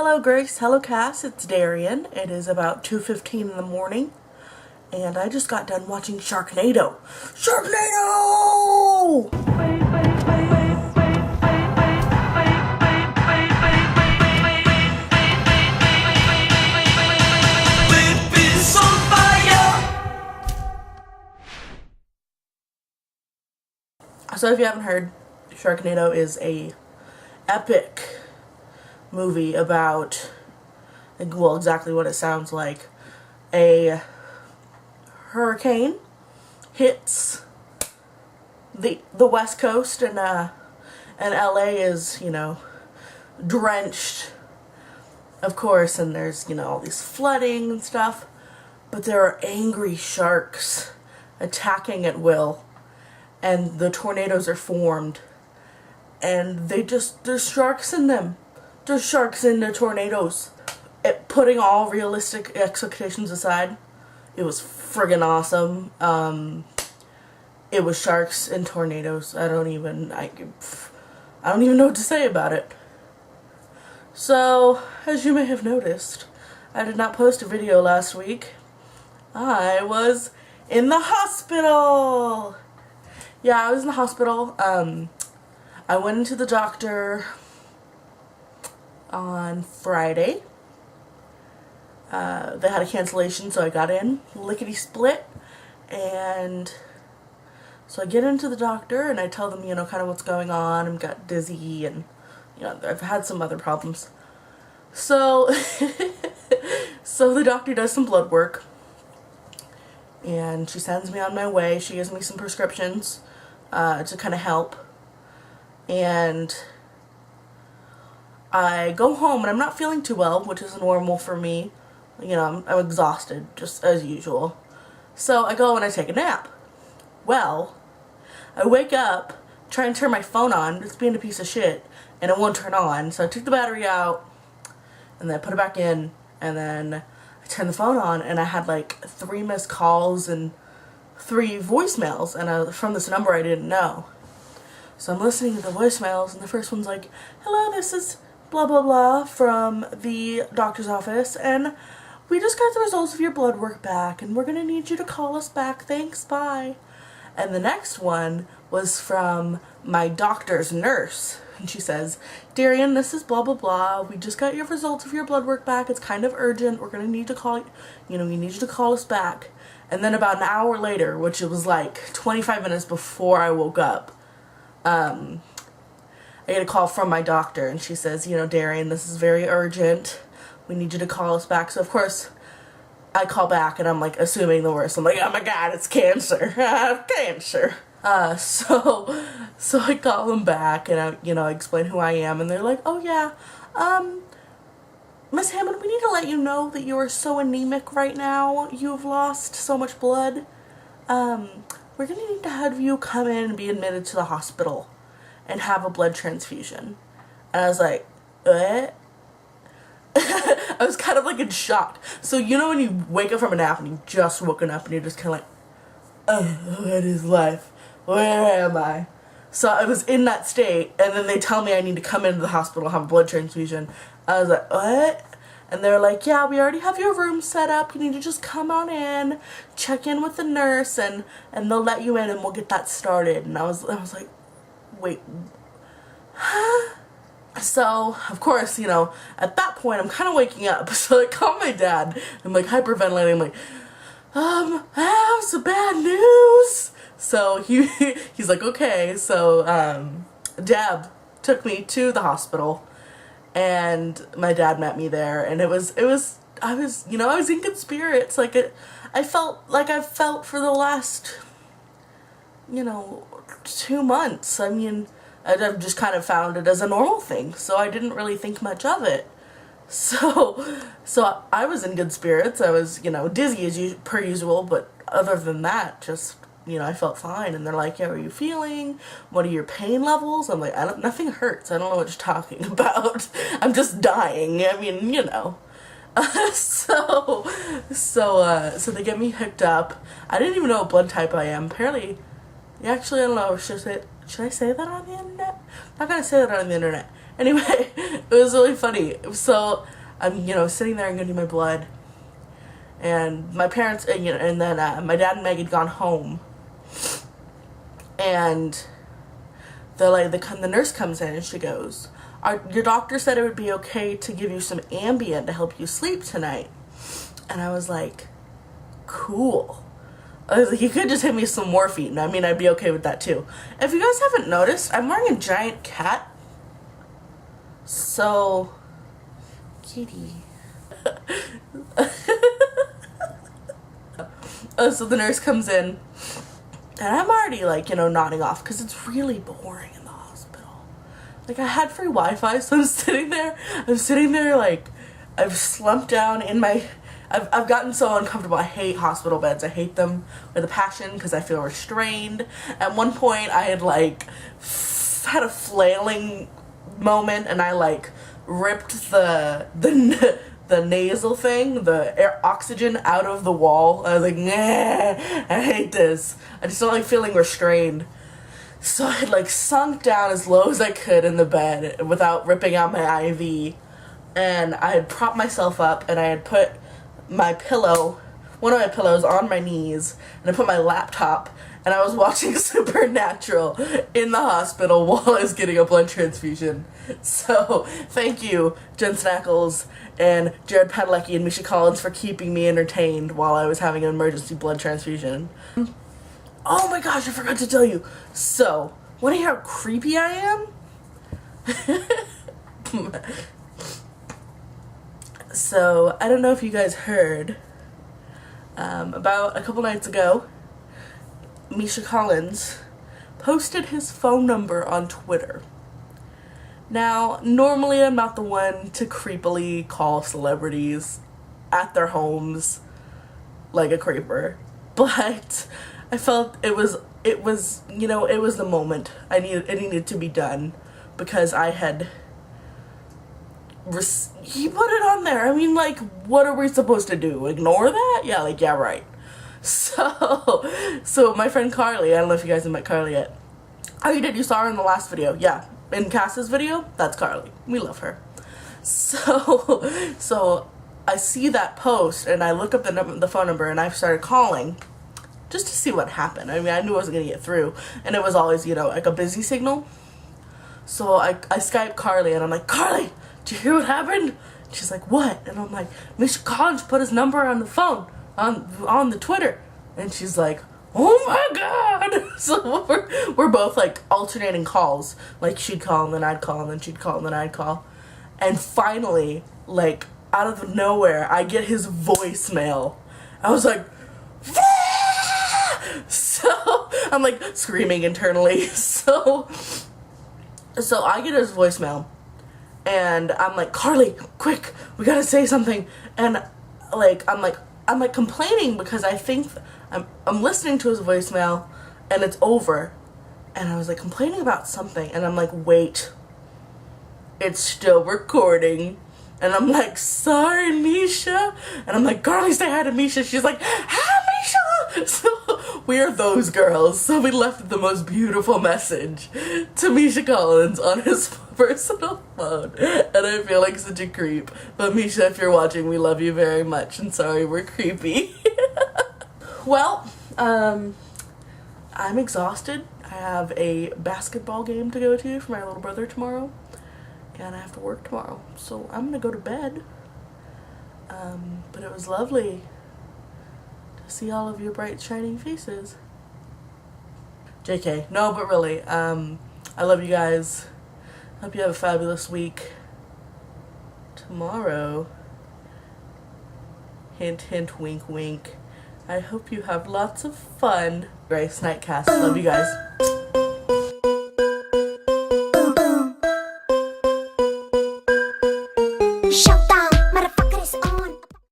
Hello Grace, hello Cass, it's Darian. It is about 2:15 in the morning, and I just got done watching Sharknado. Sharknado! So if you haven't heard, Sharknado is a epic movie about, well, exactly what it sounds like. A hurricane hits the West Coast, and LA is, drenched, of course, and there's, all these flooding and stuff, but there are angry sharks attacking at will, and the tornadoes are formed, and there's sharks in them. There's sharks in the tornadoes. Putting all realistic expectations aside, it was friggin' awesome. It was sharks and tornadoes. I don't even know what to say about it. So, as you may have noticed, I did not post a video last week. I was in the hospital. Yeah, I was in the hospital. I went into the doctor on Friday. They had a cancellation, so I got in lickety-split, and so I get into the doctor and I tell them, kind of what's going on. I've got dizzy, and I've had some other problems. So so the doctor does some blood work, and she sends me on my way. She gives me some prescriptions to kind of help, and I go home and I'm not feeling too well, which is normal for me. I'm exhausted, just as usual. So I go and I take a nap. Well, I wake up, try and turn my phone on, it's being a piece of shit, and it won't turn on. So I took the battery out, and then I put it back in, and then I turned the phone on, and I had like 3 missed calls and 3 voicemails, and from this number I didn't know. So I'm listening to the voicemails, and the first one's like, "Hello, this is blah blah blah from the doctor's office, and we just got the results of your blood work back, and we're gonna need you to call us back. Thanks, bye." And the next one was from my doctor's nurse, and she says, "Darian, this is blah blah blah. We just got your results of your blood work back. It's kind of urgent. We're gonna need to call we need you to call us back." And then about an hour later, which it was like 25 minutes before I woke up, I get a call from my doctor, and she says, "Darian, this is very urgent. We need you to call us back." So of course I call back, and I'm like assuming the worst. I'm like, "Oh my god, it's cancer. I have cancer." So I call them back, and I explain who I am, and they're like, "Oh yeah, Miss Hammond, we need to let you know that you are so anemic right now. You've lost so much blood. We're gonna need to have you come in and be admitted to the hospital and have a blood transfusion." And I was like, what? I was kind of like in shock. So when you wake up from a nap and you've just woken up and you're just kind of like, "Oh, what is life? Where am I?" So I was in that state, and then they tell me I need to come into the hospital, have a blood transfusion. I was like, what? And they're like, "Yeah, we already have your room set up. You need to just come on in, check in with the nurse, and they'll let you in, and we'll get that started." And I was like, wait, huh? So, of course, at that point, I'm kind of waking up. So I call my dad. I'm like hyperventilating. I'm like, "I have some bad news." So he's like, "Okay." So Deb took me to the hospital, and my dad met me there, and I was in good spirits. I felt like I've felt for the last 2 months. I mean, I've just kind of found it as a normal thing, so I didn't really think much of it. So I was in good spirits. I was dizzy as per usual, but other than that, just I felt fine. And they're like, "Yeah, how are you feeling? What are your pain levels?" I'm like, "Nothing hurts. I don't know what you're talking about. I'm just dying." I mean, So they get me hooked up. I didn't even know what blood type I am. Apparently, actually, I don't know. Should I say that on the internet? not gonna say that on the internet. Anyway, it was really funny. So I'm, sitting there and getting my blood, and my parents, and then my dad and Meg had gone home, and the nurse comes in and she goes, your doctor said it would be okay to give you some Ambien to help you sleep tonight. And I was like, cool. I was like, you could just hit me some morphine. I mean, I'd be okay with that too. If you guys haven't noticed, I'm wearing a giant cat. So, kitty. So the nurse comes in, and I'm already nodding off because it's really boring in the hospital. Like, I had free Wi-Fi, so I'm sitting there like, I've slumped down in my, I've gotten so uncomfortable. I hate hospital beds. I hate them with a passion because I feel restrained. At one point, I had had a flailing moment, and I ripped the nasal thing, the oxygen out of the wall. I was like, nah, I hate this. I just don't like feeling restrained. So I had sunk down as low as I could in the bed without ripping out my IV. And I had propped myself up, and I had put my pillow, one of my pillows, on my knees, and I put my laptop, and I was watching Supernatural in the hospital while I was getting a blood transfusion. So, thank you, Jen Snackles and Jared Padalecki and Misha Collins for keeping me entertained while I was having an emergency blood transfusion. Oh my gosh, I forgot to tell you. So, want to hear how creepy I am? So, I don't know if you guys heard, about a couple nights ago, Misha Collins posted his phone number on Twitter. Now, normally I'm not the one to creepily call celebrities at their homes like a creeper, but I felt it was the moment. It needed to be done because I had he put it on there. I mean, what are we supposed to do? Ignore that? Yeah, right. So my friend Carly, I don't know if you guys have met Carly yet. Oh, you did? You saw her in the last video? Yeah. In Cass's video? That's Carly. We love her. So I see that post, and I look up the phone number, and I started calling just to see what happened. I mean, I knew I wasn't going to get through, and it was always, a busy signal. So I Skype Carly, and I'm like, Carly, did you hear what happened? She's like, what? And I'm like, Misha Collins put his number on the phone, on the Twitter. And she's like, oh my god. So we're both alternating calls. She'd call, and then I'd call, and then she'd call, and then I'd call. And finally, out of nowhere, I get his voicemail. I was like, so I'm screaming internally. So I get his voicemail, and I'm like, Carly, quick, we gotta say something. And I'm complaining because I think I'm listening to his voicemail, and it's over, and I was complaining about something, and I'm like, wait, it's still recording. And I'm like, sorry, Misha. And I'm like, Carly, say hi to Misha. She's like, hi, Misha. So we are those girls. So we left the most beautiful message to Misha Collins on his personal phone. And I feel like such a creep. But Misha, if you're watching, we love you very much. And sorry, we're creepy. Well, I'm exhausted. I have a basketball game to go to for my little brother tomorrow. And I have to work tomorrow, so I'm gonna go to bed. But it was lovely to see all of your bright, shining faces. JK, no, but really, I love you guys. Hope you have a fabulous week. Tomorrow, hint, hint, wink, wink, I hope you have lots of fun. Grace Nightcast, love you guys.